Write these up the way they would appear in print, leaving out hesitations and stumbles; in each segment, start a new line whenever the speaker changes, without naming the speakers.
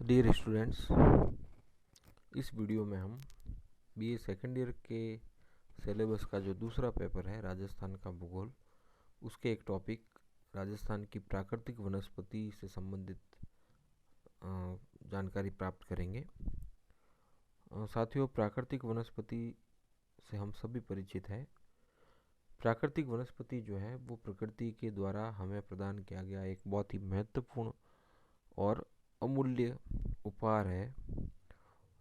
Dear students, इस video में हम बीए सेकेंड ईयर के सिलेबस का जो दूसरा पेपर है राजस्थान का भूगोल, उसके एक टॉपिक राजस्थान की प्राकृतिक वनस्पति से संबंधित जानकारी प्राप्त करेंगे। साथियों, प्राकृतिक वनस्पति से हम सभी परिचित हैं। प्राकृतिक वनस्पति जो है वो प्रकृति के द्वारा हमें प्रदान किया गया एक बहुत ही महत्वपूर्ण और अमूल्य उपहार है,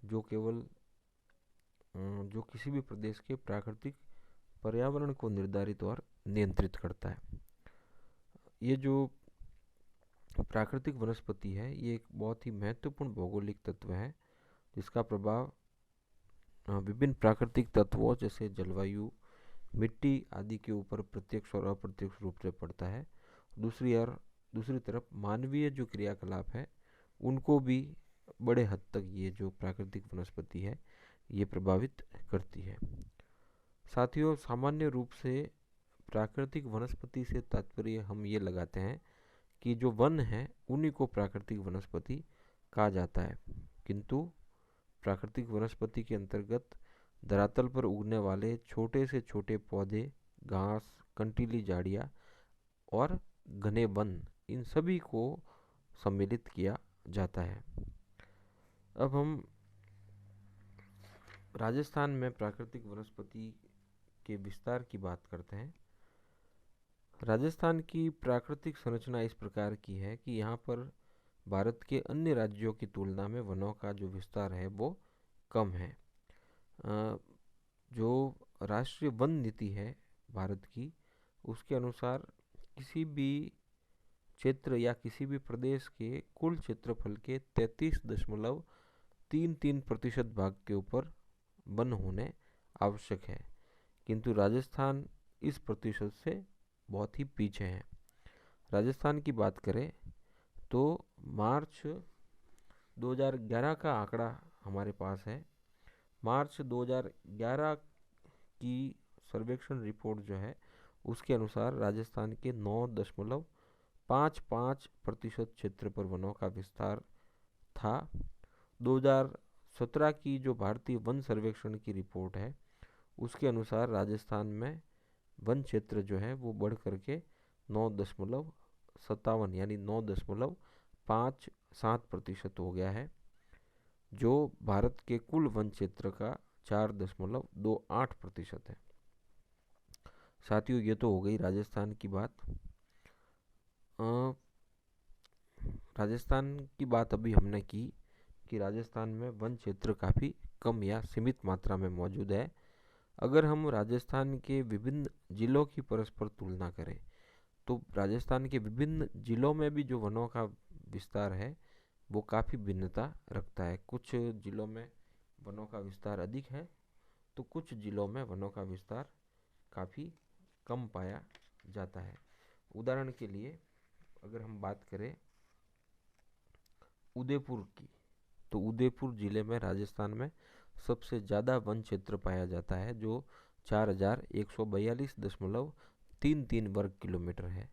जो केवल जो किसी भी प्रदेश के प्राकृतिक पर्यावरण को निर्धारित और नियंत्रित करता है। ये जो प्राकृतिक वनस्पति है ये एक बहुत ही महत्वपूर्ण भौगोलिक तत्व है, जिसका प्रभाव विभिन्न प्राकृतिक तत्वों जैसे जलवायु, मिट्टी आदि के ऊपर प्रत्यक्ष और अप्रत्यक्ष रूप से पड़ता है। दूसरी तरफ मानवीय जो क्रियाकलाप है उनको भी बड़े हद तक ये जो प्राकृतिक वनस्पति है ये प्रभावित करती है। साथियों, सामान्य रूप से प्राकृतिक वनस्पति से तात्पर्य हम ये लगाते हैं कि जो वन है उन्हीं को प्राकृतिक वनस्पति कहा जाता है, किंतु प्राकृतिक वनस्पति के अंतर्गत धरातल पर उगने वाले छोटे से छोटे पौधे, घास, कंटीली झाड़ियाँ और घने वन, इन सभी को सम्मिलित किया जाता है। अब हम राजस्थान में प्राकृतिक वनस्पति के विस्तार की बात करते हैं। राजस्थान की प्राकृतिक संरचना इस प्रकार की है कि यहाँ पर भारत के अन्य राज्यों की तुलना में वनों का जो विस्तार है वो कम है। जो राष्ट्रीय वन नीति है भारत की, उसके अनुसार किसी भी क्षेत्र या किसी भी प्रदेश के कुल क्षेत्रफल के 33.33% भाग के ऊपर वन होने आवश्यक है, किंतु राजस्थान इस प्रतिशत से बहुत ही पीछे है। राजस्थान की बात करें तो मार्च 2011 का आंकड़ा हमारे पास है। मार्च 2011 की सर्वेक्षण रिपोर्ट जो है उसके अनुसार राजस्थान के 9.55% क्षेत्र पर वनों का विस्तार था। 2017 की जो भारतीय वन सर्वेक्षण की रिपोर्ट है उसके अनुसार राजस्थान में वन क्षेत्र जो है वो बढ़ करके 9.57 यानी 9.57% हो गया है, जो भारत के कुल वन क्षेत्र का 4.28% है। साथियों, ये तो हो गई राजस्थान की बात। राजस्थान की बात अभी हमने की कि राजस्थान में वन क्षेत्र काफ़ी कम या सीमित मात्रा में मौजूद है। अगर हम राजस्थान के विभिन्न जिलों की परस्पर तुलना करें तो राजस्थान के विभिन्न जिलों में भी जो वनों का विस्तार है वो काफ़ी भिन्नता रखता है। कुछ जिलों में वनों का विस्तार अधिक है तो कुछ जिलों में वनों का विस्तार काफ़ी कम पाया जाता है। उदाहरण के लिए अगर हम बात करें उदयपुर की, तो उदयपुर ज़िले में राजस्थान में सबसे ज़्यादा वन क्षेत्र पाया जाता है, जो 4142.33 वर्ग किलोमीटर है।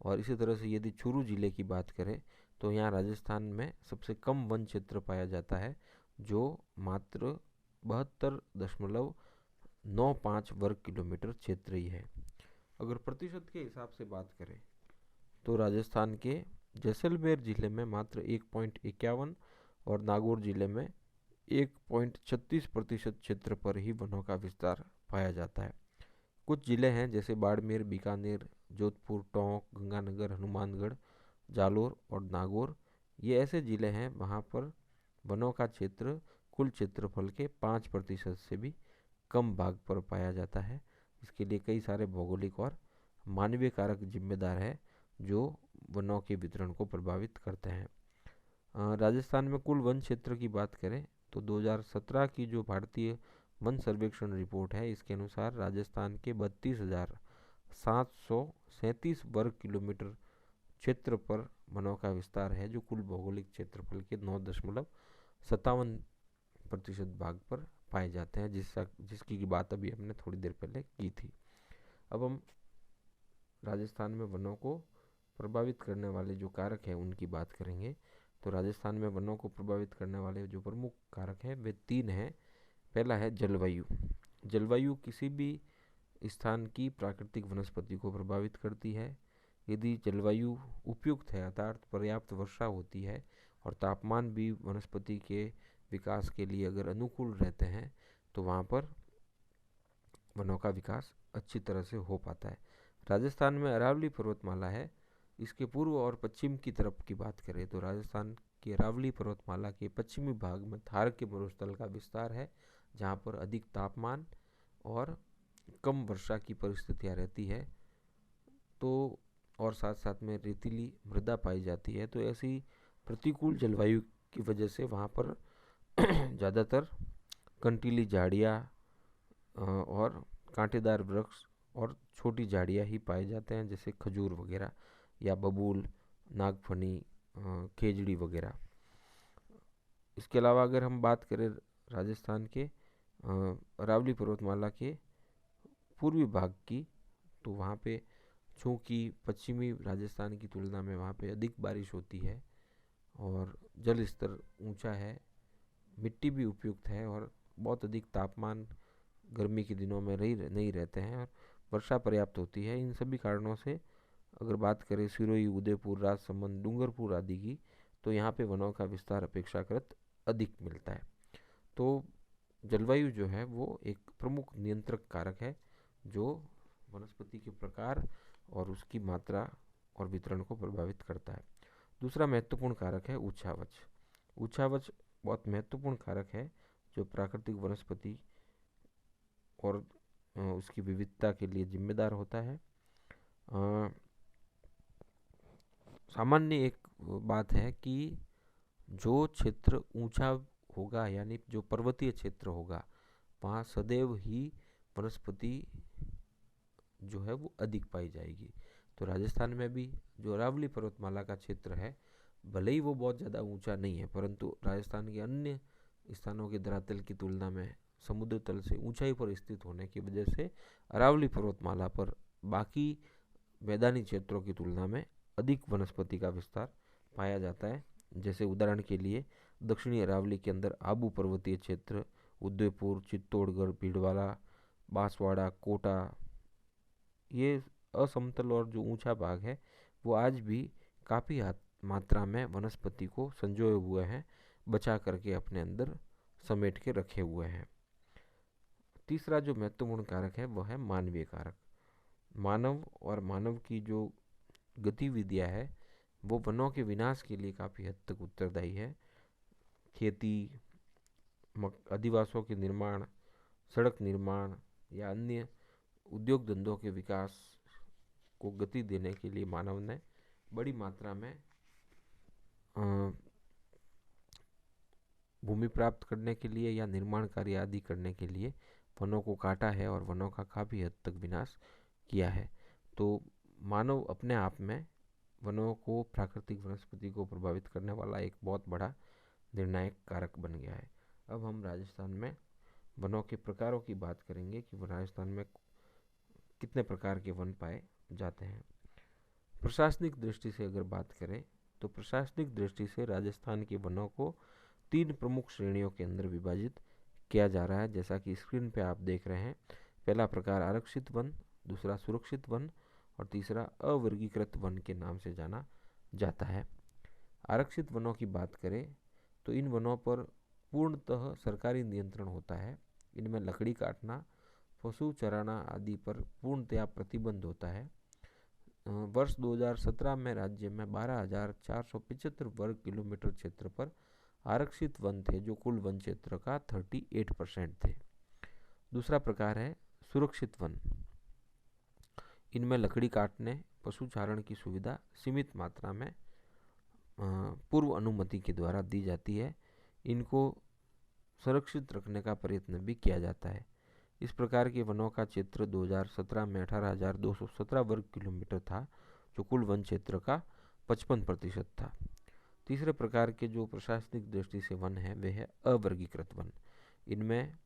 और इसी तरह से यदि चूरू जिले की बात करें तो यहाँ राजस्थान में सबसे कम वन क्षेत्र पाया जाता है, जो मात्र 72.95 वर्ग किलोमीटर क्षेत्र ही है। अगर प्रतिशत के हिसाब से बात करें तो राजस्थान के जैसलमेर जिले में मात्र 1.51 और नागौर जिले में 1.36% क्षेत्र पर ही वनों का विस्तार पाया जाता है। कुछ जिले हैं जैसे बाड़मेर, बीकानेर, जोधपुर, टोंक, गंगानगर, हनुमानगढ़, जालोर और नागौर, ये ऐसे जिले हैं वहाँ पर वनों का क्षेत्र कुल क्षेत्रफल के 5% से भी कम भाग पर पाया जाता है। इसके लिए कई सारे भौगोलिक और मानवीय कारक जिम्मेदार है जो वनों के वितरण को प्रभावित करते हैं। राजस्थान में कुल वन क्षेत्र की बात करें तो 2017 की जो भारतीय वन सर्वेक्षण रिपोर्ट है इसके अनुसार राजस्थान के 32,737 वर्ग किलोमीटर क्षेत्र पर वनों का विस्तार है, जो कुल भौगोलिक क्षेत्रफल के 9.57% भाग पर पाए जाते हैं, जिसकी बात अभी हमने थोड़ी देर पहले की थी। अब हम राजस्थान में वनों को प्रभावित करने वाले जो कारक हैं उनकी बात करेंगे। तो राजस्थान में वनों को प्रभावित करने वाले जो प्रमुख कारक हैं वे 3 हैं। पहला है जलवायु। जलवायु किसी भी स्थान की प्राकृतिक वनस्पति को प्रभावित करती है। यदि जलवायु उपयुक्त है अर्थात पर्याप्त वर्षा होती है और तापमान भी वनस्पति के विकास के लिए अगर अनुकूल रहते हैं तो वहाँ पर वनों का विकास अच्छी तरह से हो पाता है। राजस्थान में अरावली पर्वतमाला है। इसके पूर्व और पश्चिम की तरफ की बात करें तो राजस्थान की अरावली पर्वतमाला के पश्चिमी भाग में थार के मरुस्थल का विस्तार है, जहाँ पर अधिक तापमान और कम वर्षा की परिस्थितियाँ रहती है। तो और साथ साथ में रेतीली मृदा पाई जाती है। तो ऐसी प्रतिकूल जलवायु की वजह से वहाँ पर ज़्यादातर कंटीली झाड़ियाँ और कांटेदार वृक्ष और छोटी झाड़ियाँ ही पाए जाते हैं, जैसे खजूर वगैरह या बबूल, नागफनी, खेजड़ी वगैरह। इसके अलावा अगर हम बात करें राजस्थान के अरावली पर्वतमाला के पूर्वी भाग की, तो वहाँ पे चूँकि पश्चिमी राजस्थान की तुलना में वहाँ पे अधिक बारिश होती है और जल स्तर ऊंचा है, मिट्टी भी उपयुक्त है और बहुत अधिक तापमान गर्मी के दिनों में नहीं रहते हैं और वर्षा पर्याप्त होती है। इन सभी कारणों से अगर बात करें सिरोही, उदयपुर, राजसमंद, डूंगरपुर आदि की, तो यहाँ पे वनों का विस्तार अपेक्षाकृत अधिक मिलता है। तो जलवायु जो है वो एक प्रमुख नियंत्रक कारक है जो वनस्पति के प्रकार और उसकी मात्रा और वितरण को प्रभावित करता है। दूसरा महत्वपूर्ण कारक है ऊर्जावच। ऊर्जावच बहुत महत्वपूर्ण कारक है जो प्राकृतिक वनस्पति और उसकी विविधता के लिए जिम्मेदार होता है। सामान्य एक बात है कि जो क्षेत्र ऊंचा होगा यानी जो पर्वतीय क्षेत्र होगा वहाँ सदैव ही वनस्पति जो है वो अधिक पाई जाएगी। तो राजस्थान में भी जो अरावली पर्वतमाला का क्षेत्र है, भले ही वो बहुत ज़्यादा ऊंचा नहीं है, परंतु राजस्थान के अन्य स्थानों के धरातल की तुलना में समुद्र तल से ऊंचाई पर स्थित होने की वजह से अरावली पर्वतमाला पर बाकी मैदानी क्षेत्रों की तुलना में अधिक वनस्पति का विस्तार पाया जाता है। जैसे उदाहरण के लिए दक्षिणी अरावली के अंदर आबू पर्वतीय क्षेत्र, उदयपुर, चित्तौड़गढ़, भीलवाड़ा, बांसवाड़ा, कोटा, ये असमतल और जो ऊंचा भाग है वो आज भी काफ़ी मात्रा में वनस्पति को संजोए हुए हैं, बचा करके अपने अंदर समेट के रखे हुए हैं। तीसरा जो महत्वपूर्ण कारक है वह है मानवीय कारक। मानव और मानव की जो गतिविधियां है वो वनों के विनाश के लिए काफ़ी हद तक उत्तरदायी है। खेती, अधिवासों के निर्माण, सड़क निर्माण या अन्य उद्योग धंधों के विकास को गति देने के लिए मानव ने बड़ी मात्रा में भूमि प्राप्त करने के लिए या निर्माण कार्य आदि करने के लिए वनों को काटा है और वनों का काफ़ी हद तक विनाश किया है। तो मानव अपने आप में वनों को, प्राकृतिक वनस्पति को प्रभावित करने वाला एक बहुत बड़ा निर्णायक कारक बन गया है। अब हम राजस्थान में वनों के प्रकारों की बात करेंगे कि राजस्थान में कितने प्रकार के वन पाए जाते हैं। प्रशासनिक दृष्टि से अगर बात करें तो प्रशासनिक दृष्टि से राजस्थान के वनों को 3 प्रमुख श्रेणियों के अंदर विभाजित किया जा रहा है, जैसा कि स्क्रीन पे आप देख रहे हैं। पहला प्रकार आरक्षित वन, दूसरा सुरक्षित वन और तीसरा अवर्गीकृत वन के नाम से जाना जाता है। आरक्षित वनों की बात करें तो इन वनों पर पूर्णतः सरकारी नियंत्रण होता है। इनमें लकड़ी काटना, पशु चराना आदि पर पूर्णतया प्रतिबंध होता है। वर्ष 2017 में राज्य में 12,475 वर्ग किलोमीटर क्षेत्र पर आरक्षित वन थे, जो कुल वन क्षेत्र का 38% थे। दूसरा प्रकार है सुरक्षित वन। इनमें लकड़ी काटने, पशु चारण की सुविधा सीमित मात्रा में पूर्व अनुमति के द्वारा दी जाती है। इनको सुरक्षित रखने का प्रयत्न भी किया जाता है। इस प्रकार के वनों का क्षेत्र 2017 में 18,217 वर्ग किलोमीटर था, जो कुल वन क्षेत्र का 55% था। तीसरे प्रकार के जो प्रशासनिक दृष्टि से वन है वे है अवर्गीकृत वन। इनमें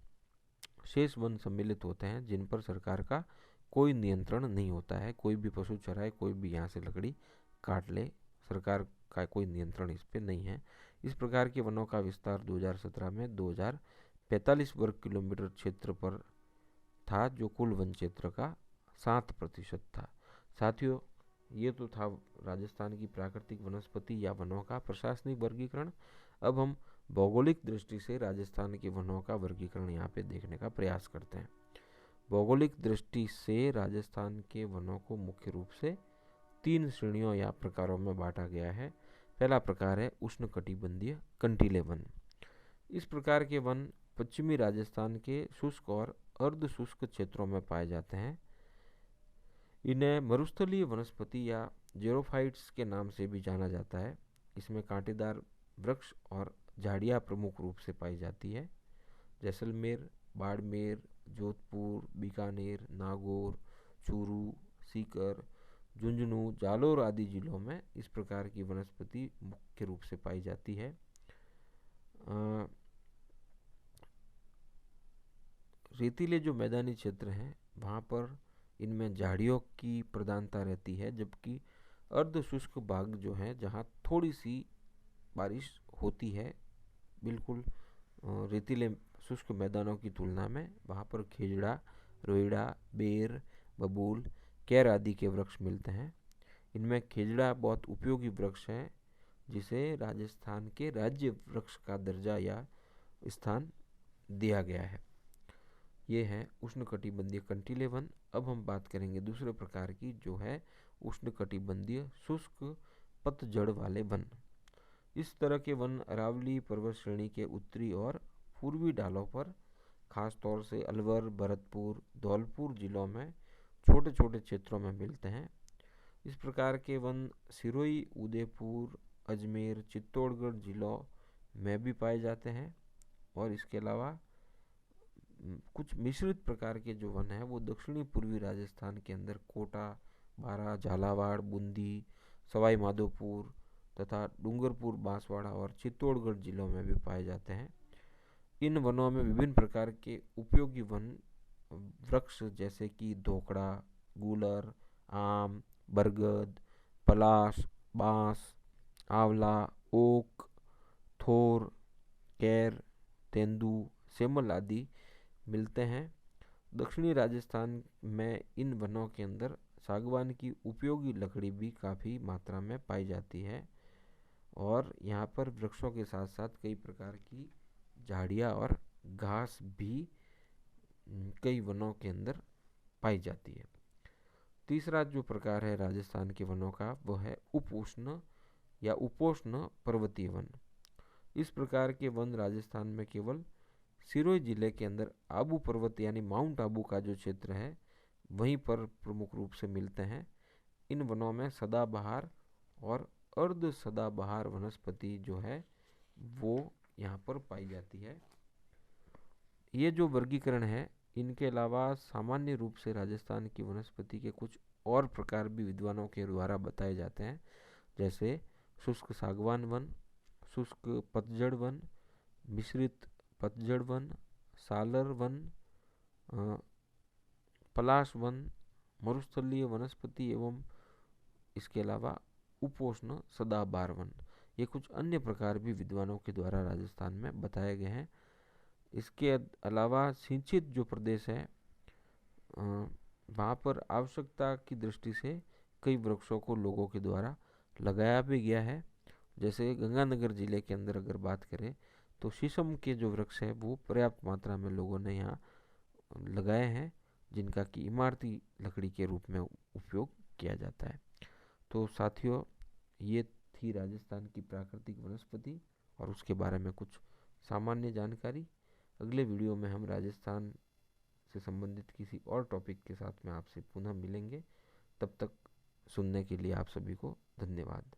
शेष वन सम्मिलित होते हैं जिन पर सरकार का कोई नियंत्रण नहीं होता है। कोई भी पशु चराए, कोई भी यहाँ से लकड़ी काट ले, सरकार का कोई नियंत्रण इस पे नहीं है। इस प्रकार के वनों का विस्तार 2017 में 2045 वर्ग किलोमीटर क्षेत्र पर था, जो कुल वन क्षेत्र का 7% था। साथियों, ये तो था राजस्थान की प्राकृतिक वनस्पति या वनों का प्रशासनिक वर्गीकरण। अब हम भौगोलिक दृष्टि से राजस्थान के वनों का वर्गीकरण यहाँ पे देखने का प्रयास करते हैं। भौगोलिक दृष्टि से राजस्थान के वनों को मुख्य रूप से 3 श्रेणियों या प्रकारों में बांटा गया है। पहला प्रकार है उष्णकटिबंधीय कंटीले वन। इस प्रकार के वन पश्चिमी राजस्थान के शुष्क और अर्ध शुष्क क्षेत्रों में पाए जाते हैं। इन्हें मरुस्थलीय वनस्पति या जेरोफाइट्स के नाम से भी जाना जाता है। इसमें कांटेदार वृक्ष और झाड़ियाँ प्रमुख रूप से पाई जाती है। जैसलमेर, बाड़मेर, जोधपुर, बीकानेर, नागौर, चूरू, सीकर, झुंझुनू, जालोर आदि जिलों में इस प्रकार की वनस्पति मुख्य रूप से पाई जाती है। रेतीले जो मैदानी क्षेत्र हैं वहाँ पर इनमें झाड़ियों की प्रधानता रहती है, जबकि अर्ध शुष्क भाग जो है जहाँ थोड़ी सी बारिश होती है, बिल्कुल रेतीले शुष्क मैदानों की तुलना में वहाँ पर खेजड़ा, रोइड़ा, बेर, बबूल, कैर आदि के वृक्ष मिलते हैं। इनमें खेजड़ा बहुत उपयोगी वृक्ष है, जिसे राजस्थान के राज्य वृक्ष का दर्जा या स्थान दिया गया है। ये है उष्णकटिबंधीय कंटीले वन। अब हम बात करेंगे दूसरे प्रकार की, जो है उष्णकटिबंधीय शुष्क पतझड़ वाले वन। इस तरह के वन अरावली पर्वत श्रेणी के उत्तरी और पूर्वी ढालों पर, खास तौर से अलवर, भरतपुर, धौलपुर जिलों में छोटे छोटे क्षेत्रों में मिलते हैं। इस प्रकार के वन सिरोही, उदयपुर, अजमेर, चित्तौड़गढ़ जिलों में भी पाए जाते हैं। और इसके अलावा कुछ मिश्रित प्रकार के जो वन हैं वो दक्षिणी पूर्वी राजस्थान के अंदर कोटा, बारा, झालावाड़, बूंदी, सवाई माधोपुर तथा डूंगरपुर, बांसवाड़ा और चित्तौड़गढ़ जिलों में भी पाए जाते हैं। इन वनों में विभिन्न प्रकार के उपयोगी वन वृक्ष जैसे कि धोकड़ा, गूलर, आम, बरगद, पलाश, बांस, आंवला, ओक, थोर, कैर, तेंदू, सेमल आदि मिलते हैं। दक्षिणी राजस्थान में इन वनों के अंदर सागवान की उपयोगी लकड़ी भी काफ़ी मात्रा में पाई जाती है। और यहाँ पर वृक्षों के साथ साथ कई प्रकार की झाड़ियाँ और घास भी कई वनों के अंदर पाई जाती है। तीसरा जो प्रकार है राजस्थान के वनों का, वो है उप उष्ण या उपोष्ण पर्वतीय वन। इस प्रकार के वन राजस्थान में केवल सिरोही जिले के अंदर आबू पर्वत यानी माउंट आबू का जो क्षेत्र है वहीं पर प्रमुख रूप से मिलते हैं। इन वनों में सदाबहार और अर्ध सदाबहार वनस्पति जो है वो यहाँ पर पाई जाती है। ये जो वर्गीकरण है, इनके अलावा सामान्य रूप से राजस्थान की वनस्पति के कुछ और प्रकार भी विद्वानों के द्वारा बताए जाते हैं, जैसे शुष्क सागवान वन, शुष्क पतझड़ वन, मिश्रित पतझड़ वन, सालर वन, पलाश वन, मरुस्थलीय वनस्पति एवं इसके अलावा उपोष्ण सदाबहार वन। ये कुछ अन्य प्रकार भी विद्वानों के द्वारा राजस्थान में बताए गए हैं। इसके अलावा सिंचित जो प्रदेश है वहाँ पर आवश्यकता की दृष्टि से कई वृक्षों को लोगों के द्वारा लगाया भी गया है। जैसे गंगानगर जिले के अंदर अगर बात करें तो शीशम के जो वृक्ष है वो पर्याप्त मात्रा में लोगों ने यहाँ लगाए हैं, जिनका कि इमारती लकड़ी के रूप में उपयोग किया जाता है। तो साथियों, ये थी राजस्थान की प्राकृतिक वनस्पति और उसके बारे में कुछ सामान्य जानकारी। अगले वीडियो में हम राजस्थान से संबंधित किसी और टॉपिक के साथ में आपसे पुनः मिलेंगे। तब तक सुनने के लिए आप सभी को धन्यवाद।